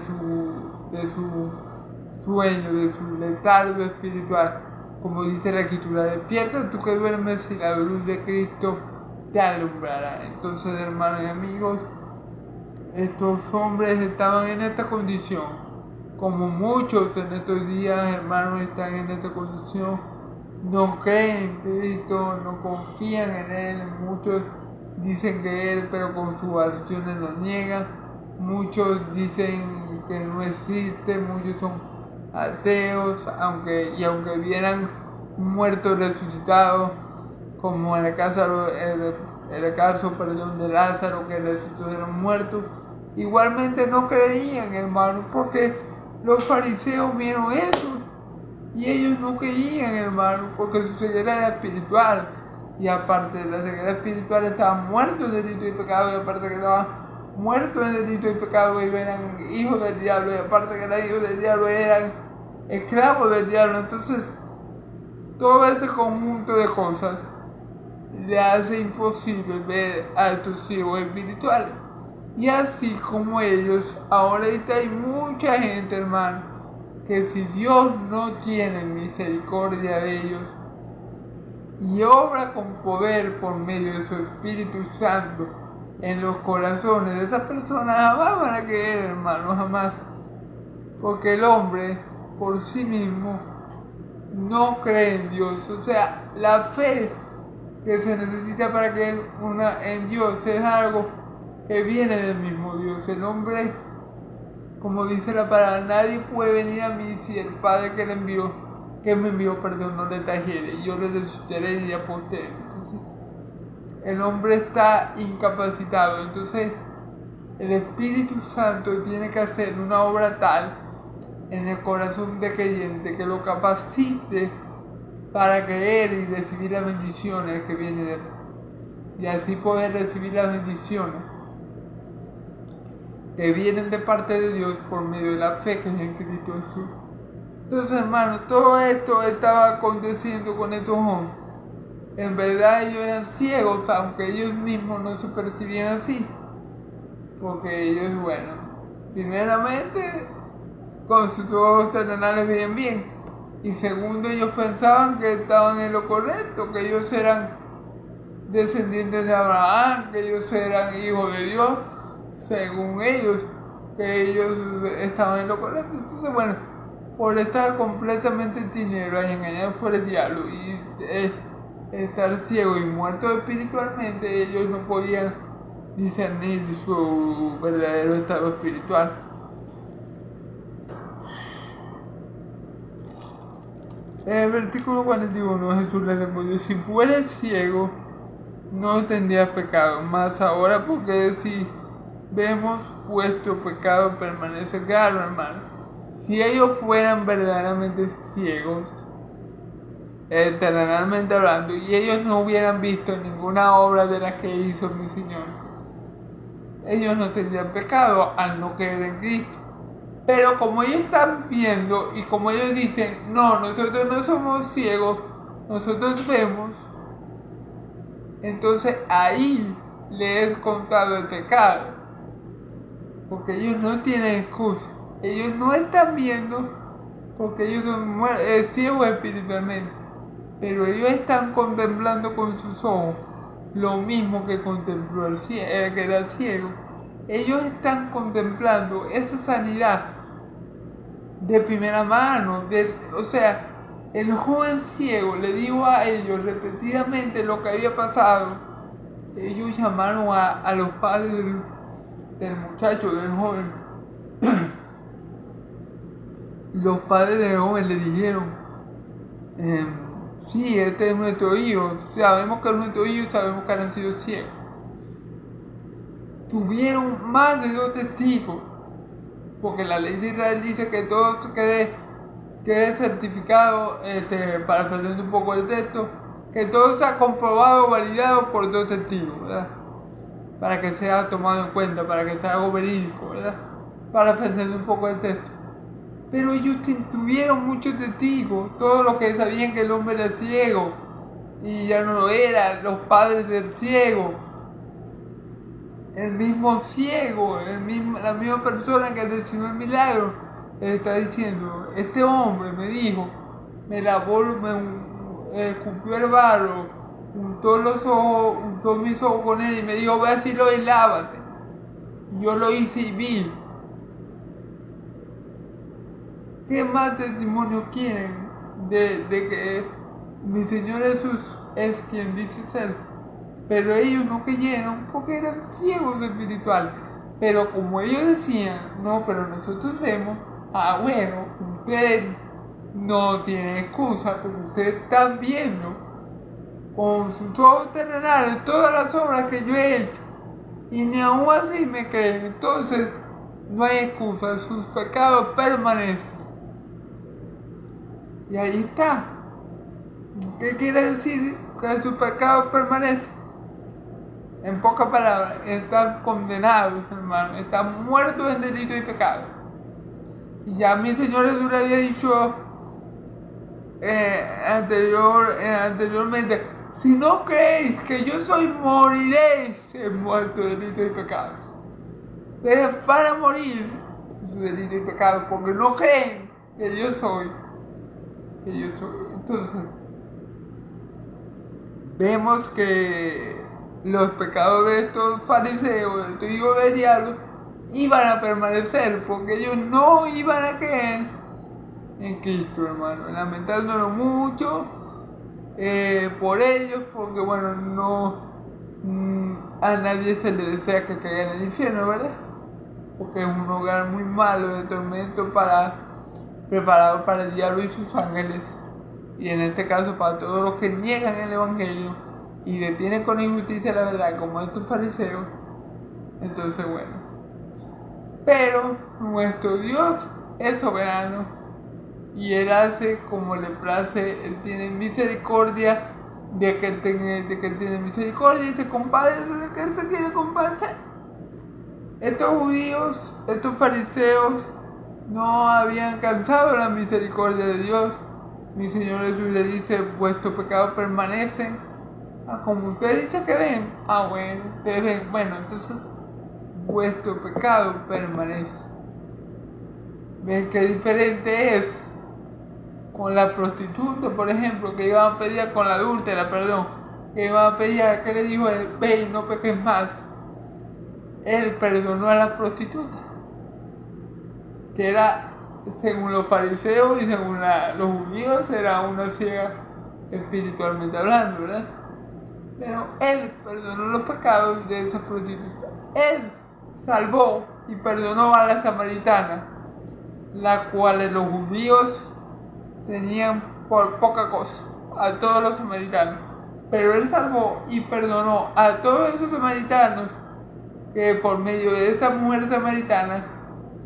[SPEAKER 1] su sueño, de su letargo espiritual. Como dice la Escritura, despierta tú que duermes y la luz de Cristo te alumbrará. Entonces, hermanos y amigos, estos hombres estaban en esta condición, como muchos en estos días, hermanos, están en esta condición. No creen en Cristo, no confían en Él. Muchos dicen que Él, pero con sus acciones lo niegan. Muchos dicen que no existe, muchos son ateos, aunque vieran muertos resucitados, como en el caso de Lázaro, que resucitó de los muertos. Igualmente no creían, hermanos, porque los fariseos vieron eso. Y ellos no creían, hermano, porque su ceguera era espiritual. Y aparte de la ceguera espiritual, estaban muertos en delito y pecado. Y aparte que estaban muertos en delito y pecado, ellos eran hijos del diablo. Y aparte que eran hijos del diablo, eran esclavos del diablo. Entonces, todo ese conjunto de cosas le hace imposible ver a estos ciegos espirituales. Y así como ellos, ahorita hay mucha gente, hermano, que si Dios no tiene misericordia de ellos y obra con poder por medio de su Espíritu Santo en los corazones de esas personas, jamás van a creer, hermano, jamás. Porque el hombre por sí mismo no cree en Dios. O sea, la fe que se necesita para creer en Dios es algo que viene del mismo Dios. El hombre, como dice la palabra, nadie puede venir a mí si el Padre que me envió, no le trajere, y yo le resucitaré en el día postrero. Entonces, el hombre está incapacitado. Entonces, el Espíritu Santo tiene que hacer una obra tal en el corazón del creyente que lo capacite para creer y recibir las bendiciones que vienen de él. Y así poder recibir las bendiciones que vienen de parte de Dios por medio de la fe que es en Cristo Jesús. Entonces, hermanos, todo esto estaba aconteciendo con estos hombres. En verdad ellos eran ciegos, aunque ellos mismos no se percibían así. Porque ellos, bueno, primeramente, con sus ojos terrenales veían bien. Y segundo, ellos pensaban que estaban en lo correcto, que ellos eran descendientes de Abraham, que ellos eran hijos de Dios, según ellos, que ellos estaban en lo correcto. Entonces, bueno, por estar completamente en tinieblas y engañados por el diablo y estar ciegos y muertos espiritualmente, ellos no podían discernir su verdadero estado espiritual. En el versículo 41 Jesús le respondió: si fueres ciego, no tendrías pecado, mas ahora porque decís, vemos vuestro pecado permanece. Claro, hermano. Si ellos fueran verdaderamente ciegos, terrenalmente hablando, y ellos no hubieran visto ninguna obra de las que hizo mi Señor, ellos no tendrían pecado al no creer en Cristo. Pero como ellos están viendo y como ellos dicen, no, nosotros no somos ciegos, nosotros vemos, entonces ahí les es contado el pecado. Porque ellos no tienen excusa. Ellos no están viendo porque ellos son ciegos espiritualmente. Pero ellos están contemplando con sus ojos lo mismo que contempló el que era ciego. Ellos están contemplando esa sanidad de primera mano. O sea, el joven ciego le dijo a ellos repetidamente lo que había pasado. Ellos llamaron a los padres del muchacho, del joven. Los padres del joven le dijeron, sí, este es nuestro hijo, sabemos que es nuestro hijo y sabemos que han sido ciegos. Tuvieron más de 2 testigos, porque la ley de Israel dice que todo quede certificado, parafraseando un poco el texto, que todo sea comprobado, validado por 2 testigos, ¿verdad? Para que sea tomado en cuenta, para que sea algo verídico, ¿verdad? Parafraseando un poco el texto. Pero ellos tuvieron muchos testigos, todos los que sabían que el hombre era ciego y ya no lo era, los padres del ciego, el mismo ciego, la misma persona que recibió el milagro, está diciendo, este hombre me dijo, me lavó, me escupió el barro untó mis ojos con él y me dijo, ve a Siloé y lávate. Y yo lo hice y vi. ¿Qué más testimonio quieren de que mi Señor Jesús es quien dice ser? Pero ellos no creyeron porque eran ciegos espirituales. Pero como ellos decían, no, pero nosotros vemos, bueno, ustedes no tienen excusa porque ustedes están viendo con sus ojos terrenales todas las obras que yo he hecho y ni aún así me creen. Entonces no hay excusa, sus pecados permanecen. Y ahí está. ¿Qué quiere decir que sus pecados permanecen? En pocas palabras, están condenados, hermano, están muertos en delito y pecado. Y ya mi Señor Jesús le había dicho anteriormente, si no creéis que yo soy, moriréis en muertos delitos y pecados. Ustedes van a morir en sus delitos y pecados porque no creen que yo soy. Entonces, vemos que los pecados de estos fariseos, de estos hijos del diablo, iban a permanecer porque ellos no iban a creer en Cristo, hermano. Lamentándolo mucho por ellos, porque bueno, a nadie se le desea que caiga en el infierno, ¿verdad? Porque es un hogar muy malo de tormento preparado para el diablo y sus ángeles. Y en este caso para todos los que niegan el evangelio y detienen con injusticia la verdad, como estos fariseos. Entonces bueno, pero nuestro Dios es soberano y Él hace como le place. Él tiene misericordia de que Él tiene misericordia y se compadece de que Él se quiere compadecer. Estos judíos, estos fariseos no habían alcanzado la misericordia de Dios. Mi Señor Jesús le dice, vuestros pecados permanecen. Como usted dice que ven, bueno, ustedes ven, bueno, entonces vuestro pecado permanece. ¿Ven qué diferente es con la prostituta, por ejemplo, que iban a pedir con la adúltera, que iban a pedir, que le dijo él, ve y no peques más? Él perdonó a la prostituta, que era, según los fariseos y según los judíos, era una ciega espiritualmente hablando, ¿verdad? Pero Él perdonó los pecados de esa prostituta. Él salvó y perdonó a la samaritana, la cual los judíos tenían por poca cosa, a todos los samaritanos. Pero Él salvó y perdonó a todos esos samaritanos que por medio de esta mujer samaritana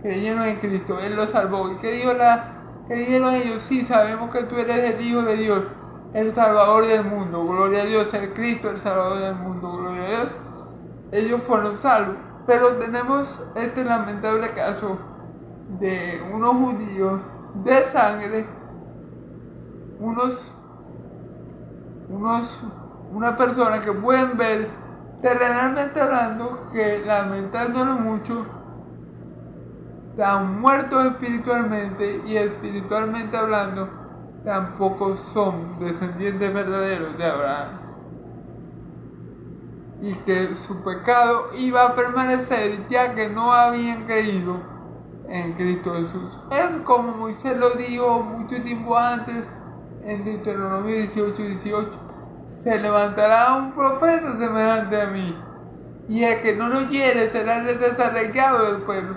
[SPEAKER 1] creyeron en Cristo. Él los salvó. ¿Y qué dijeron ellos? Sí, sabemos que tú eres el Hijo de Dios, el Salvador del mundo. Gloria a Dios, el Cristo, el Salvador del mundo. Gloria a Dios. Ellos fueron salvos. Pero tenemos este lamentable caso de unos judíos de sangre, una persona que pueden ver terrenalmente hablando, que lamentándolo mucho, están muertos espiritualmente y espiritualmente hablando tampoco son descendientes verdaderos de Abraham, y que su pecado iba a permanecer ya que no habían creído en Cristo Jesús. Es como Moisés lo dijo mucho tiempo antes en Deuteronomio 18:18: se levantará un profeta semejante a mí, y el que no lo oyere será desarraigado del pueblo.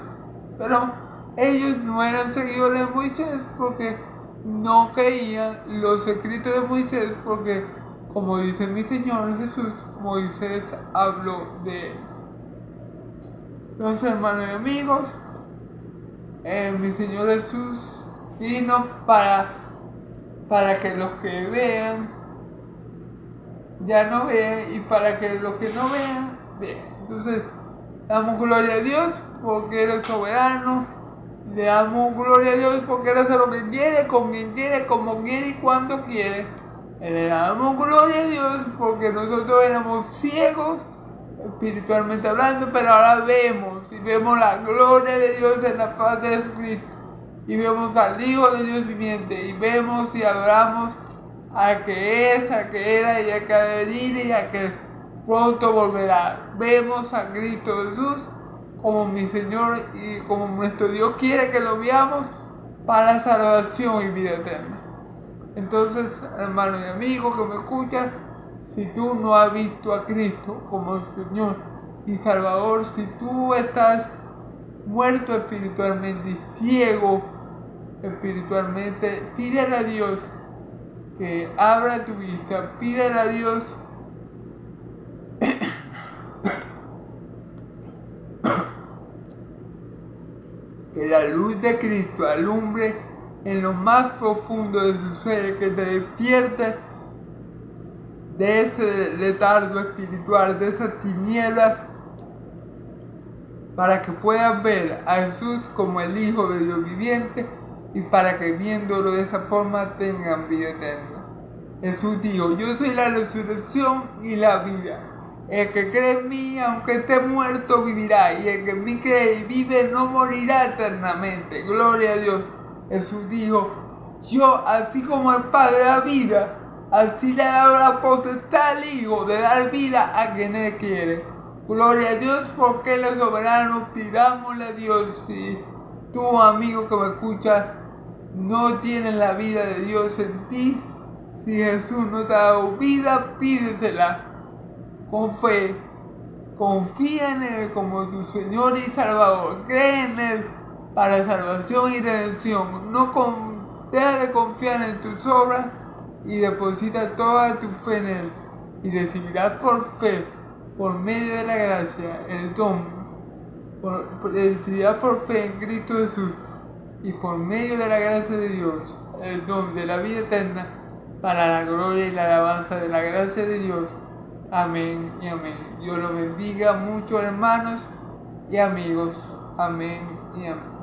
[SPEAKER 1] Pero ellos no eran seguidores de Moisés porque no creían los escritos de Moisés, porque, como dice mi Señor Jesús, Moisés habló de él. Entonces, hermanos y amigos, mi Señor Jesús vino para que los que vean ya no vean, y para que los que no vean, vean. Entonces, damos gloria a Dios porque Él es soberano. Le damos gloria a Dios porque Él hace lo que quiere, con quien quiere, como quiere y cuando quiere. Le damos gloria a Dios porque nosotros éramos ciegos espiritualmente hablando, pero ahora vemos y vemos la gloria de Dios en la faz de Jesucristo, y vemos al Hijo de Dios viviente, y vemos y adoramos al que es, al que era y al que ha de venir y al que pronto volverá. Vemos a Cristo Jesús como mi Señor y como nuestro Dios quiere que lo veamos para salvación y vida eterna. Entonces, hermano y amigo que me escuchas, si tú no has visto a Cristo como Señor y Salvador, si tú estás muerto espiritualmente y ciego espiritualmente, pídele a Dios que abra tu vista, pídele a Dios que la luz de Cristo alumbre en lo más profundo de su ser, que te despierte de ese letargo espiritual, de esas tinieblas, para que puedas ver a Jesús como el Hijo de Dios viviente y para que viéndolo de esa forma tengan vida eterna. Jesús dijo: yo soy la resurrección y la vida. El que cree en mí, aunque esté muerto, vivirá. Y el que en mí cree y vive, no morirá eternamente. Gloria a Dios. Jesús dijo: yo, así como el Padre da vida, así le he dado la potestad al Hijo de dar vida a quien Él quiere. Gloria a Dios, porque Él es soberano. Pidámosle a Dios. Si tú, amigo que me escuchas, no tienes la vida de Dios en ti, si Jesús no te ha dado vida, pídesela con fe. Confía en Él como tu Señor y Salvador. Cree en Él para salvación y redención. Deja de confiar en tus obras y deposita toda tu fe en Él. Y recibirás por fe, por medio de la gracia, el don. Recibirás por fe en Cristo Jesús y por medio de la gracia de Dios, el don de la vida eterna, para la gloria y la alabanza de la gracia de Dios. Amén y amén. Dios los bendiga mucho, hermanos y amigos. Amén y amén.